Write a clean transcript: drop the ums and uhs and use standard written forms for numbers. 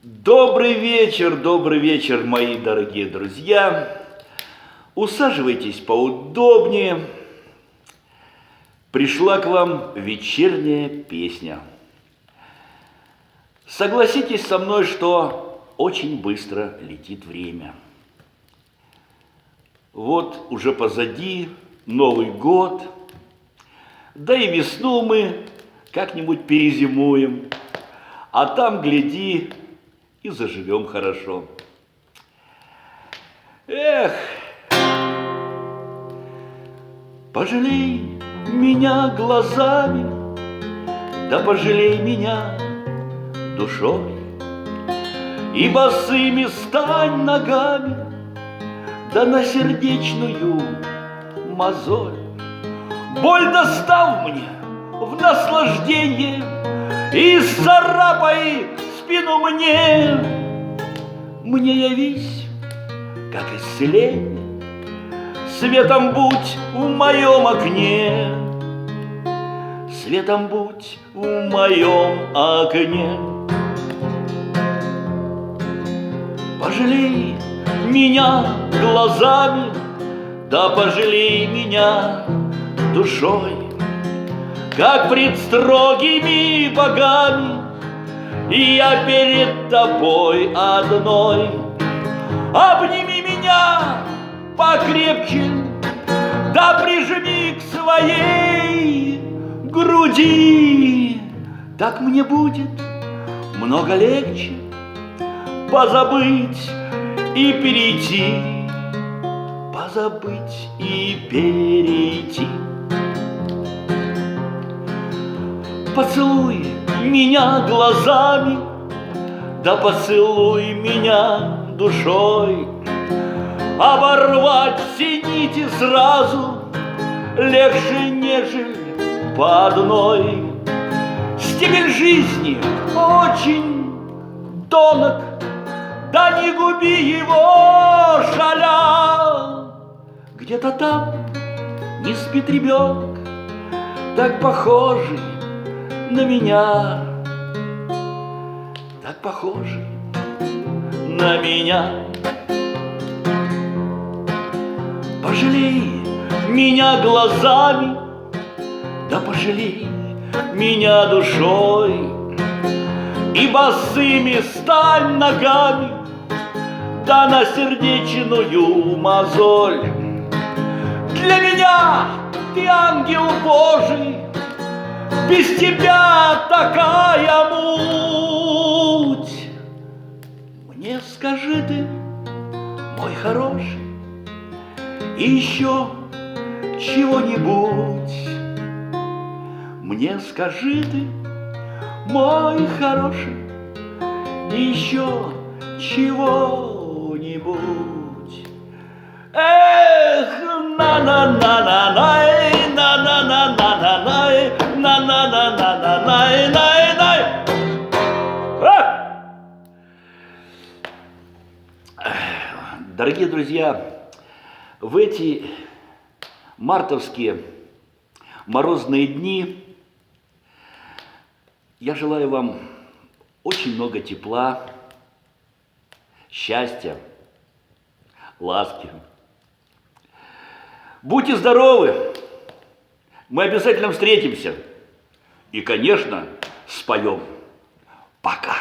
Добрый вечер, мои дорогие друзья. Усаживайтесь поудобнее. Пришла к вам вечерняя песня. Согласитесь со мной, что очень быстро летит время. Вот уже позади Новый год, да и весну мы как-нибудь перезимуем, а там, гляди, и заживем хорошо. Эх, пожалей меня глазами, да пожалей меня душой, и босыми стань ногами, да на сердечную мозоль. Боль достав мне в наслаждение и царапай спину мне явись, как исцеление, светом будь в моем окне, светом будь в моем окне. Пожалей меня глазами, да пожалей меня душой, как пред строгими богами и я перед тобой одной. Обними меня покрепче, да прижми к своей груди. Так мне будет много легче позабыть и перейти, позабыть и перейти. Поцелуй меня глазами, да поцелуй меня душой. Оборвать все нити сразу легче, нежели по одной. Стебель жизни очень тонок, да не губи его, шаля. Где-то там не спит ребенок, так похожий на меня, так похожий на меня. Пожалей меня глазами, да пожалей меня душой, и босыми стань ногами, да на сердечную мозоль. Для меня ты ангел Божий, без тебя такая муть. Мне скажи ты, мой хороший, и еще чего-нибудь. Мне скажи ты, мой хороший, и еще чего-нибудь. Эх, на-на-на-на-най, на-на-на-на-на-най, на-на-на-на-на-най-най-най. Дорогие друзья, в эти мартовские морозные дни я желаю вам очень много тепла, счастья, ласки. Будьте здоровы, мы обязательно встретимся и, конечно, споем. Пока.